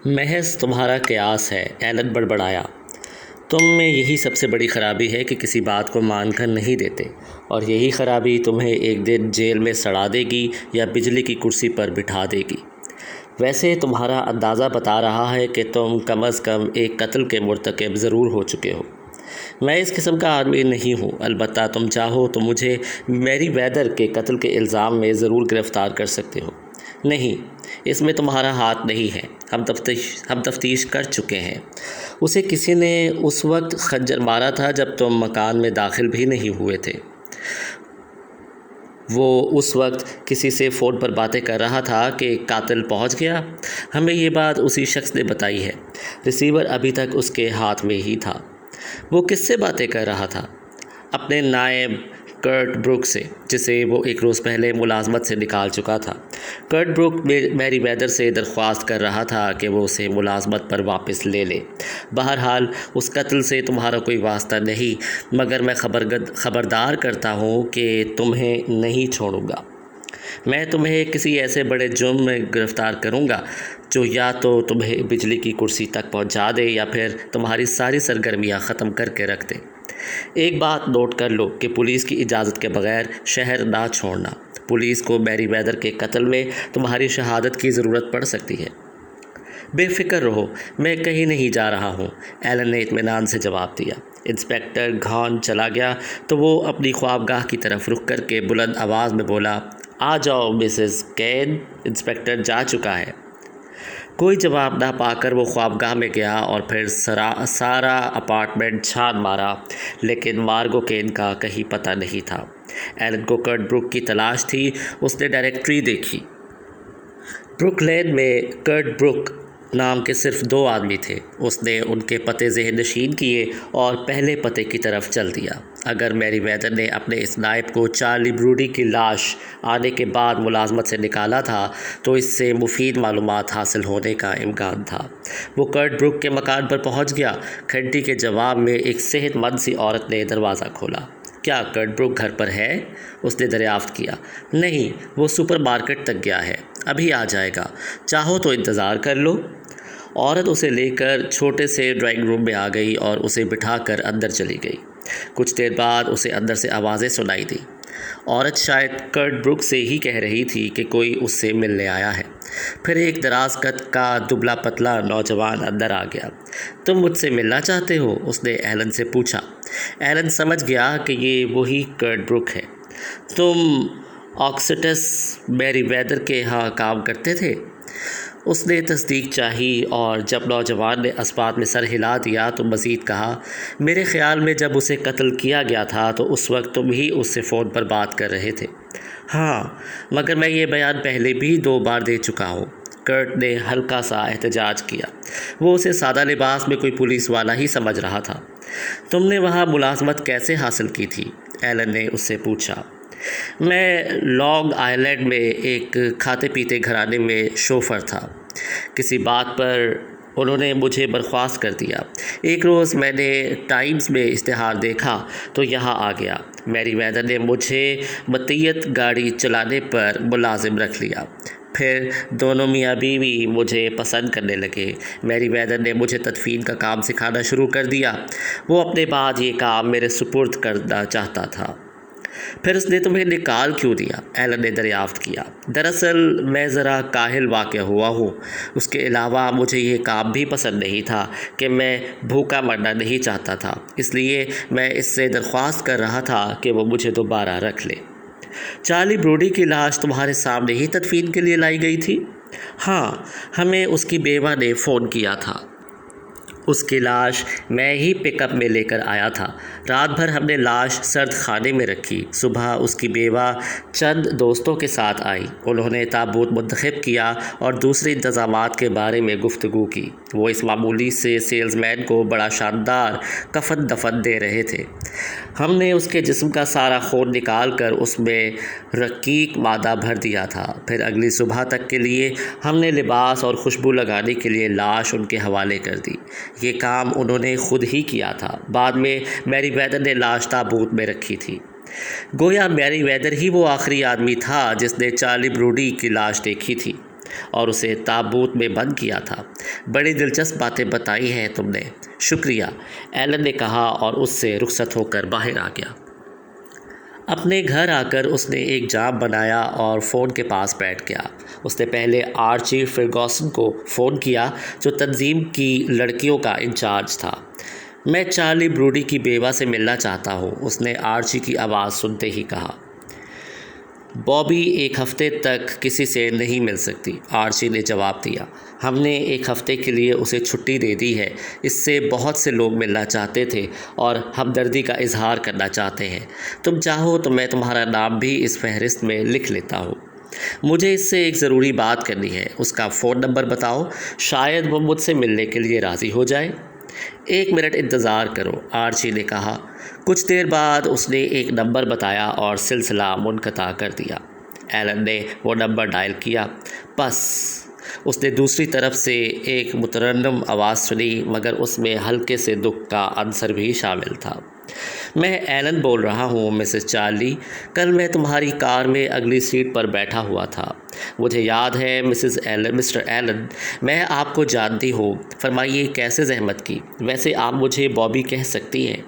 محض تمہارا قیاس ہے، ایلن بڑبڑایا۔ تم میں یہی سب سے بڑی خرابی ہے کہ کسی بات کو مان کر نہیں دیتے، اور یہی خرابی تمہیں ایک دن جیل میں سڑا دے گی یا بجلی کی کرسی پر بٹھا دے گی۔ ویسے تمہارا اندازہ بتا رہا ہے کہ تم کم از کم ایک قتل کے مرتکب ضرور ہو چکے ہو۔ میں اس قسم کا آدمی نہیں ہوں، البتہ تم چاہو تو مجھے میری ویدر کے قتل کے الزام میں ضرور گرفتار کر سکتے ہو۔ نہیں، اس میں تمہارا ہاتھ نہیں ہے، ہم تفتیش کر چکے ہیں۔ اسے کسی نے اس وقت خنجر مارا تھا جب تم مکان میں داخل بھی نہیں ہوئے تھے۔ وہ اس وقت کسی سے فون پر باتیں کر رہا تھا کہ قاتل پہنچ گیا۔ ہمیں یہ بات اسی شخص نے بتائی ہے۔ ریسیور ابھی تک اس کے ہاتھ میں ہی تھا۔ وہ کس سے باتیں کر رہا تھا؟ اپنے نائب کرٹ بروک سے، جسے وہ ایک روز پہلے ملازمت سے نکال چکا تھا۔ کرٹ بروک میری ویدر سے درخواست کر رہا تھا کہ وہ اسے ملازمت پر واپس لے لے۔ بہرحال اس قتل سے تمہارا کوئی واسطہ نہیں، مگر میں خبردار کرتا ہوں کہ تمہیں نہیں چھوڑوں گا۔ میں تمہیں کسی ایسے بڑے جرم میں گرفتار کروں گا جو یا تو تمہیں بجلی کی کرسی تک پہنچا دے یا پھر تمہاری ساری سرگرمیاں ختم کر کے رکھ دے۔ ایک بات نوٹ کر لو کہ پولیس کی اجازت کے بغیر شہر نہ چھوڑنا۔ پولیس کو میری ویدر کے قتل میں تمہاری شہادت کی ضرورت پڑ سکتی ہے۔ بے فکر رہو، میں کہیں نہیں جا رہا ہوں، ایلن نے اطمینان سے جواب دیا۔ انسپکٹر گھان چلا گیا تو وہ اپنی خوابگاہ کی طرف رخ کر کے بلند آواز میں بولا، آ جاؤ مسز کین، انسپکٹر جا چکا ہے۔ کوئی جواب نہ پا کر وہ خوابگاہ میں گیا اور پھر سارا اپارٹمنٹ چھان مارا، لیکن مارگو کین کا کہیں پتہ نہیں تھا۔ ایلن کو کرٹ بروک کی تلاش تھی۔ اس نے ڈائریکٹری دیکھی۔ بروک لین میں کرٹ بروک نام کے صرف 2 آدمی تھے۔ اس نے ان کے پتے ذہن نشین کیے اور پہلے پتے کی طرف چل دیا۔ اگر میری ویدر نے اپنے اس نائب کو چارلی بروڈی کی لاش آنے کے بعد ملازمت سے نکالا تھا تو اس سے مفید معلومات حاصل ہونے کا امکان تھا۔ وہ کرٹ بروک کے مکان پر پہنچ گیا۔ گھنٹی کے جواب میں ایک صحت مند سی عورت نے دروازہ کھولا۔ کیا کرٹ بروک گھر پر ہے؟ اس نے دریافت کیا۔ نہیں، وہ سپر مارکیٹ تک گیا ہے، ابھی آ جائے گا، چاہو تو انتظار کر لو۔ عورت اسے لے کر چھوٹے سے ڈرائنگ روم میں آ گئی اور اسے بٹھا کر اندر چلی گئی۔ کچھ دیر بعد اسے اندر سے آوازیں سنائی دیں۔ عورت شاید کرٹ بروک سے ہی کہہ رہی تھی کہ کوئی اس سے ملنے آیا ہے۔ پھر ایک دراز قد کا دبلا پتلا نوجوان اندر آ گیا۔ تم مجھ سے ملنا چاہتے ہو؟ اس نے ایلن سے پوچھا۔ ایلن سمجھ گیا کہ یہ وہی کرٹ بروک ہے۔ تم آکسٹس میری ویدر کے ہاں کام کرتے تھے؟ اس نے تصدیق چاہی اور جب نوجوان نے اسبات میں سر ہلا دیا تو مزید کہا، میرے خیال میں جب اسے قتل کیا گیا تھا تو اس وقت تم ہی اس سے فون پر بات کر رہے تھے۔ ہاں، مگر میں یہ بیان پہلے بھی 2 بار دے چکا ہوں۔ کرٹ نے ہلکا سا احتجاج کیا۔ وہ اسے سادہ لباس میں کوئی پولیس والا ہی سمجھ رہا تھا۔ تم نے وہاں ملازمت کیسے حاصل کی تھی؟ ایلن نے اس سے پوچھا۔ میں لانگ آئلینڈ میں ایک کھاتے پیتے گھرانے میں شوفر تھا۔ کسی بات پر انہوں نے مجھے برخاست کر دیا۔ ایک روز میں نے ٹائمز میں اشتہار دیکھا تو یہاں آ گیا۔ میری ویدر نے مجھے مطیت گاڑی چلانے پر ملازم رکھ لیا۔ پھر دونوں میاں بیوی مجھے پسند کرنے لگے۔ میری ویدر نے مجھے تدفین کا کام سکھانا شروع کر دیا۔ وہ اپنے بعد یہ کام میرے سپرد کرنا چاہتا تھا۔ پھر اس نے تمہیں نکال کیوں دیا؟ ایلن نے دریافت کیا۔ دراصل میں ذرا کاہل واقع ہوا ہوں۔ اس کے علاوہ مجھے یہ کام بھی پسند نہیں تھا کہ میں بھوکا مرنا نہیں چاہتا تھا، اس لیے میں اس سے درخواست کر رہا تھا کہ وہ مجھے دوبارہ رکھ لے۔ چارلی بروڈی کی لاش تمہارے سامنے ہی تدفین کے لیے لائی گئی تھی؟ ہاں، ہمیں اس کی بیوہ نے فون کیا تھا۔ اس کی لاش میں ہی پک اپ میں لے کر آیا تھا۔ رات بھر ہم نے لاش سرد خانے میں رکھی۔ صبح اس کی بیوہ چند دوستوں کے ساتھ آئی۔ انہوں نے تابوت منتخب کیا اور دوسرے انتظامات کے بارے میں گفتگو کی۔ وہ اس معمولی سے سیلز مین کو بڑا شاندار کفن دفن دے رہے تھے۔ ہم نے اس کے جسم کا سارا خون نکال کر اس میں رقیق مادہ بھر دیا تھا۔ پھر اگلی صبح تک کے لیے ہم نے لباس اور خوشبو لگانے کے لیے لاش ان کے حوالے کر دی۔ یہ کام انہوں نے خود ہی کیا تھا۔ بعد میں میری ویدر نے لاش تابوت میں رکھی تھی۔ گویا میری ویدر ہی وہ آخری آدمی تھا جس نے چارلی بروڈی کی لاش دیکھی تھی۔ اور اسے تابوت میں بند کیا تھا۔ بڑی دلچسپ باتیں بتائی ہیں تم نے، شکریہ، ایلن نے کہا اور اس سے رخصت ہو کر باہر آ گیا۔ اپنے گھر آ کر اس نے ایک جام بنایا اور فون کے پاس بیٹھ گیا۔ اس نے پہلے آرچی فرگوسن کو فون کیا جو تنظیم کی لڑکیوں کا انچارج تھا۔ میں چارلی بروڈی کی بیوہ سے ملنا چاہتا ہوں، اس نے آرچی کی آواز سنتے ہی کہا۔ بابی ایک ہفتے تک کسی سے نہیں مل سکتی، آرچی نے جواب دیا۔ ہم نے ایک ہفتے کے لیے اسے چھٹی دے دی ہے۔ اس سے بہت سے لوگ ملنا چاہتے تھے اور ہمدردی کا اظہار کرنا چاہتے ہیں۔ تم چاہو تو میں تمہارا نام بھی اس فہرست میں لکھ لیتا ہوں۔ مجھے اس سے ایک ضروری بات کرنی ہے، اس کا فون نمبر بتاؤ، شاید وہ مجھ سے ملنے کے لیے راضی ہو جائے۔ 1 منٹ انتظار کرو، آرچی نے کہا۔ کچھ دیر بعد اس نے ایک نمبر بتایا اور سلسلہ منقطع کر دیا۔ ایلن نے وہ نمبر ڈائل کیا۔ بس، اس نے دوسری طرف سے ایک مترنم آواز سنی، مگر اس میں ہلکے سے دکھ کا عنصر بھی شامل تھا۔ میں ایلن بول رہا ہوں، مسز چارلی۔ کل میں تمہاری کار میں اگلی سیٹ پر بیٹھا ہوا تھا۔ مجھے یاد ہے مسٹر ایلن، میں آپ کو جانتی ہوں۔ فرمائیے کیسے زحمت کی؟ ویسے آپ مجھے بابی کہہ سکتی ہیں۔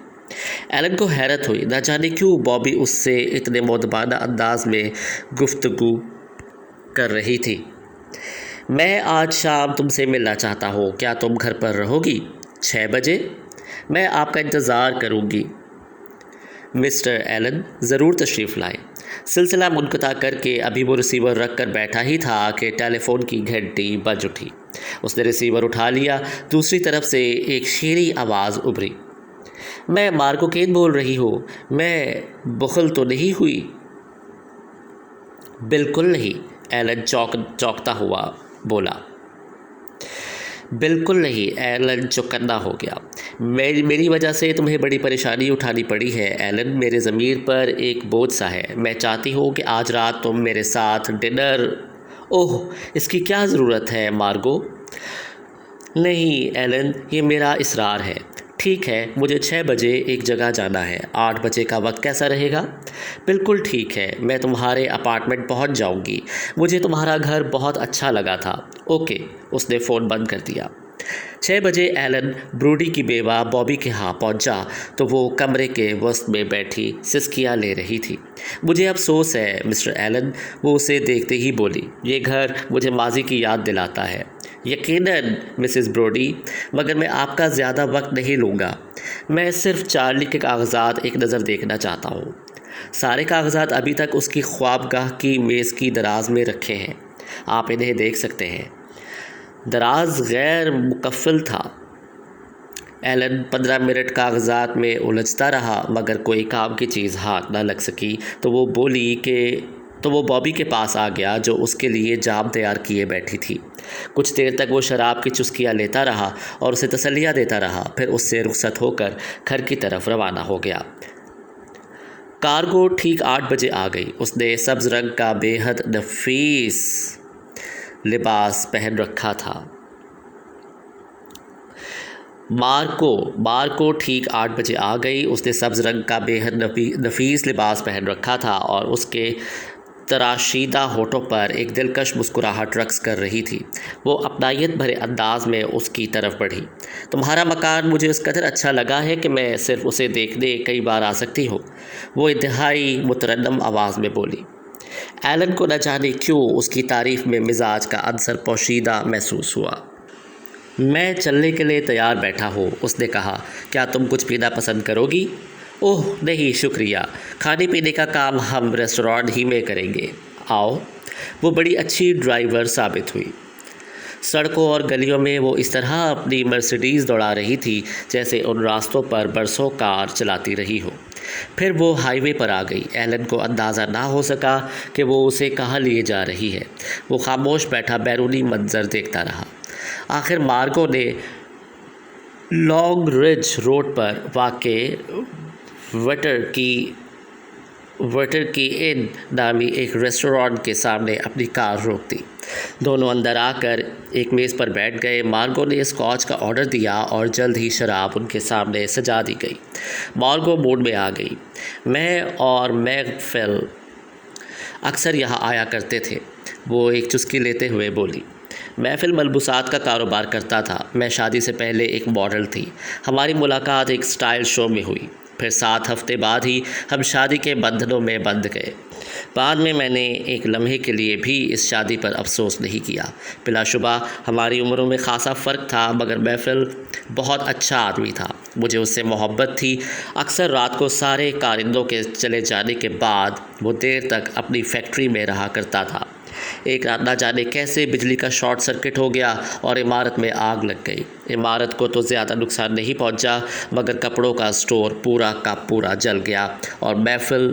ایلن کو حیرت ہوئی، نہ جانے کیوں بابی اس سے اتنے مؤدبانہ انداز میں گفتگو کر رہی تھی۔ میں آج شام تم سے ملنا چاہتا ہوں، کیا تم گھر پر رہو گی؟ 6 بجے؟ میں آپ کا انتظار کروں گی مسٹر ایلن، ضرور تشریف لائیں۔ سلسلہ منقطع کر کے ابھی وہ ریسیور رکھ کر بیٹھا ہی تھا کہ ٹیلی فون کی گھنٹی بج اٹھی۔ اس نے ریسیور اٹھا لیا۔ دوسری طرف سے ایک شیریں آواز ابھری۔ میں مارگو کین بول رہی ہوں۔ میں بخل تو نہیں ہوئی؟ بالکل نہیں، ایلن چونکتا ہوا بولا۔ بالکل نہیں، ایلن چوکنا ہو گیا۔ میری وجہ سے تمہیں بڑی پریشانی اٹھانی پڑی ہے ایلن، میرے ضمیر پر ایک بوجھ سا ہے۔ میں چاہتی ہوں کہ آج رات تم میرے ساتھ ڈنر۔ اوہ، اس کی کیا ضرورت ہے مارگو؟ نہیں ایلن، یہ میرا اصرار ہے۔ ٹھیک ہے، مجھے 6 بجے ایک جگہ جانا ہے۔ 8 بجے کا وقت کیسا رہے گا؟ بالکل ٹھیک ہے، میں تمہارے اپارٹمنٹ پہنچ جاؤں گی۔ مجھے تمہارا گھر بہت اچھا لگا تھا۔ اوکے، اس نے فون بند کر دیا۔ 6 بجے ایلن بروڈی کی بیوہ بابی کے ہاں پہنچا تو وہ کمرے کے وسط میں بیٹھی سسکیاں لے رہی تھی۔ مجھے افسوس ہے مسٹر ایلن، وہ اسے دیکھتے ہی بولی، یہ گھر مجھے ماضی کی یاد دلاتا ہے۔ یقیناً مسز بروڈی، مگر میں آپ کا زیادہ وقت نہیں لوں گا۔ میں صرف چارلی کے کاغذات ایک نظر دیکھنا چاہتا ہوں۔ سارے کاغذات ابھی تک اس کی خوابگاہ کی میز کی دراز میں رکھے ہیں، آپ انہیں دیکھ سکتے ہیں۔ دراز غیر مقفل تھا۔ ایلن 15 منٹ کاغذات میں الجھتا رہا، مگر کوئی کام کی چیز ہاتھ نہ لگ سکی تو وہ بابی کے پاس آ گیا جو اس کے لیے جام تیار کیے بیٹھی تھی۔ کچھ دیر تک وہ شراب کی چسکیاں لیتا رہا اور اسے تسلیاں دیتا رہا، پھر اس سے رخصت ہو کر گھر کی طرف روانہ ہو گیا۔ کارگو ٹھیک 8 بجے آ گئی۔ اس نے سبز رنگ کا بے حد نفیس لباس پہن رکھا تھا۔ مارکو ٹھیک 8 بجے آ گئی۔ اس نے سبز رنگ کا بے حد نفیس لباس پہن رکھا تھا اور اس کے تراشیدہ ہونٹوں پر ایک دلکش مسکراہٹ رقص کر رہی تھی۔ وہ اپنائیت بھرے انداز میں اس کی طرف بڑھی۔ تمہارا مکان مجھے اس قدر اچھا لگا ہے کہ میں صرف اسے دیکھنے کئی بار آ سکتی ہوں، وہ انتہائی مترنم آواز میں بولی۔ ایلن کو نہ جانے کیوں اس کی تعریف میں مزاج کا عنصر پوشیدہ محسوس ہوا۔ میں چلنے کے لیے تیار بیٹھا ہوں، اس نے کہا۔ کیا تم کچھ پینا پسند کرو گی؟ اوہ نہیں شکریہ، کھانے پینے کا کام ہم ریسٹورانٹ ہی میں کریں گے، آؤ۔ وہ بڑی اچھی ڈرائیور ثابت ہوئی۔ سڑکوں اور گلیوں میں وہ اس طرح اپنی مرسیڈیز دوڑا رہی تھی جیسے ان راستوں پر برسوں کار چلاتی رہی ہو۔ پھر وہ ہائی وے پر آ گئی۔ ایلن کو اندازہ نہ ہو سکا کہ وہ اسے کہاں لیے جا رہی ہے۔ وہ خاموش بیٹھا بیرونی منظر دیکھتا رہا۔ آخر مارگو نے لانگ رج روڈ پر واقع ویٹر کی ان نامی ایک ریسٹورانٹ کے سامنے اپنی کار روک دی۔ دونوں اندر آ کر ایک میز پر بیٹھ گئے۔ مارگو نے اسکاچ کا آرڈر دیا اور جلد ہی شراب ان کے سامنے سجا دی گئی۔ مارگو موڈ میں آ گئی۔ میں اور میگ فل اکثر یہاں آیا کرتے تھے۔ وہ ایک چسکی لیتے ہوئے بولی۔ محفل ملبوسات کا کاروبار کرتا تھا۔ میں شادی سے پہلے ایک ماڈل تھی۔ ہماری ملاقات ایک سٹائل شو میں ہوئی، پھر 7 ہفتے بعد ہی ہم شادی کے بندھنوں میں بندھ گئے۔ بعد میں میں نے ایک لمحے کے لیے بھی اس شادی پر افسوس نہیں کیا۔ بلا شبہ ہماری عمروں میں خاصا فرق تھا، مگر محفل بہت اچھا آدمی تھا۔ مجھے اس سے محبت تھی۔ اکثر رات کو سارے کارندوں کے چلے جانے کے بعد وہ دیر تک اپنی فیکٹری میں رہا کرتا تھا۔ ایک رات نہ جانے کیسے بجلی کا شارٹ سرکٹ ہو گیا اور عمارت میں آگ لگ گئی۔ عمارت کو تو زیادہ نقصان نہیں پہنچا، مگر کپڑوں کا اسٹور پورا کا پورا جل گیا اور محفل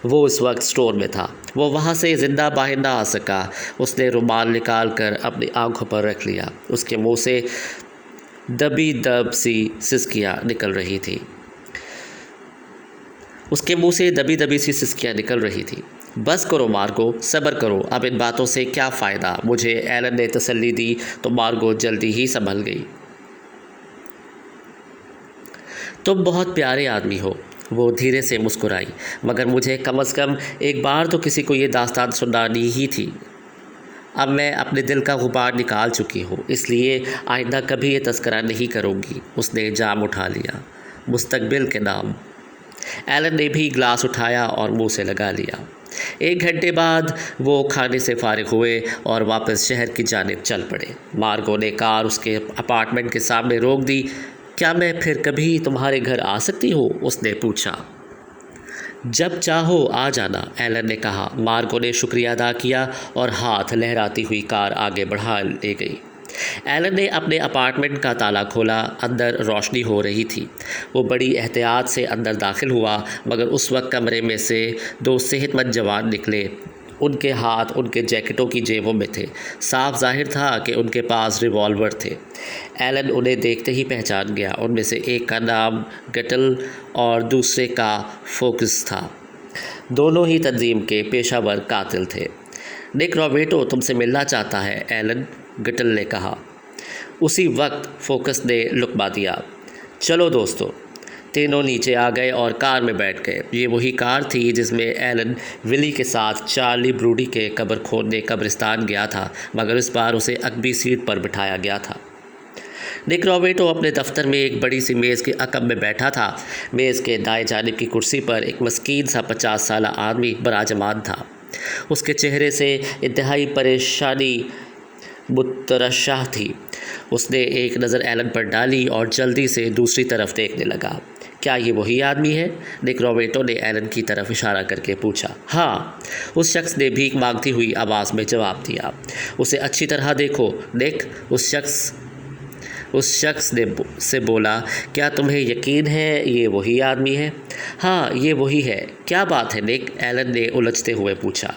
وہ اس وقت اسٹور میں تھا۔ وہ وہاں سے زندہ باہر نہ آ سکا۔ اس نے رومال نکال کر اپنی آنکھوں پر رکھ لیا۔ اس کے منہ سے دبی دب سی سسکیاں نکل رہی تھی۔ نکل رہی تھی۔ بس کرو مارگو، صبر کرو، اب ان باتوں سے کیا فائدہ؟ مجھے ایلن نے تسلی دی تو مارگو جلدی ہی سنبھل گئی۔ تم بہت پیارے آدمی ہو، وہ دھیرے سے مسکرائی، مگر مجھے کم از کم ایک بار تو کسی کو یہ داستان سنانی ہی تھی۔ اب میں اپنے دل کا غبار نکال چکی ہوں، اس لیے آئندہ کبھی یہ تذکرہ نہیں کروں گی۔ اس نے جام اٹھا لیا۔ مستقبل کے نام۔ ایلن نے بھی گلاس اٹھایا اور منہ سے لگا لیا۔ 1 گھنٹے بعد وہ کھانے سے فارغ ہوئے اور واپس شہر کی جانب چل پڑے۔ مارگو نے کار اس کے اپارٹمنٹ کے سامنے روک دی۔ کیا میں پھر کبھی تمہارے گھر آ سکتی ہوں؟ اس نے پوچھا۔ جب چاہو آ جانا، ایلن نے کہا۔ مارگو نے شکریہ ادا کیا اور ہاتھ لہراتی ہوئی کار آگے بڑھا لے گئی۔ ایلن نے اپنے اپارٹمنٹ کا تالا کھولا۔ اندر روشنی ہو رہی تھی۔ وہ بڑی احتیاط سے اندر داخل ہوا، مگر اس وقت کمرے میں سے 2 صحت مند جوان نکلے۔ ان کے ہاتھ ان کے جیکٹوں کی جیبوں میں تھے۔ صاف ظاہر تھا کہ ان کے پاس ریوالور تھے۔ ایلن انہیں دیکھتے ہی پہچان گیا۔ ان میں سے ایک کا نام گٹل اور دوسرے کا فوکس تھا۔ دونوں ہی تنظیم کے پیشہ ور قاتل تھے۔ نک روبرٹو تم سے ملنا چاہتا ہے، ایلن، گٹل نے کہا۔ اسی وقت فوکس نے لقمہ دیا۔ چلو دوستو۔ تینوں نیچے آ گئے اور کار میں بیٹھ گئے۔ یہ وہی کار تھی جس میں ایلن ولی کے ساتھ چارلی بروڈی کے قبر کھودنے قبرستان گیا تھا، مگر اس بار اسے عقبی سیٹ پر بٹھایا گیا تھا۔ نک روبرٹو اپنے دفتر میں ایک بڑی سی میز کے عقب میں بیٹھا تھا۔ میز کے دائیں جانب کی کرسی پر ایک مسکین سا 50 سالہ آدمی براجمان تھا۔ اس کے چہرے سے انتہائی پریشانی مترشح تھی۔ اس نے ایک نظر ایلن پر ڈالی اور جلدی سے دوسری طرف دیکھنے لگا۔ کیا یہ وہی آدمی ہے؟ نک روبرٹو نے ایلن کی طرف اشارہ کر کے پوچھا۔ ہاں، اس شخص نے بھیک مانگتی ہوئی آواز میں جواب دیا۔ اسے اچھی طرح دیکھو، نک، اس شخص نے سے بولا۔ کیا تمہیں یقین ہے یہ وہی آدمی ہے؟ ہاں، یہ وہی ہے۔ کیا بات ہے نک؟ ایلن نے الجھتے ہوئے پوچھا۔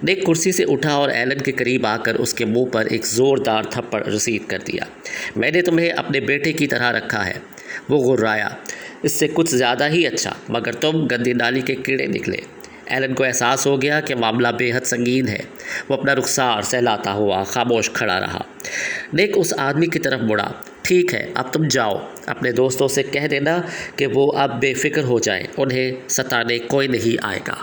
نک کرسی سے اٹھا اور ایلن کے قریب آ کر اس کے منہ پر ایک زوردار تھپڑ رسید کر دیا۔ میں نے تمہیں اپنے بیٹے کی طرح رکھا ہے، وہ غرایا۔ اس سے کچھ زیادہ ہی اچھا، مگر تم گندی نالی کے کیڑے نکلے۔ ایلن کو احساس ہو گیا کہ معاملہ بے حد سنگین ہے۔ وہ اپنا رخسار سہلاتا ہوا خاموش کھڑا رہا۔ نک اس آدمی کی طرف مڑا۔ ٹھیک ہے، اب تم جاؤ۔ اپنے دوستوں سے کہہ دینا کہ وہ اب بے فکر ہو جائیں، انہیں ستانے کوئی نہیں آئے گا۔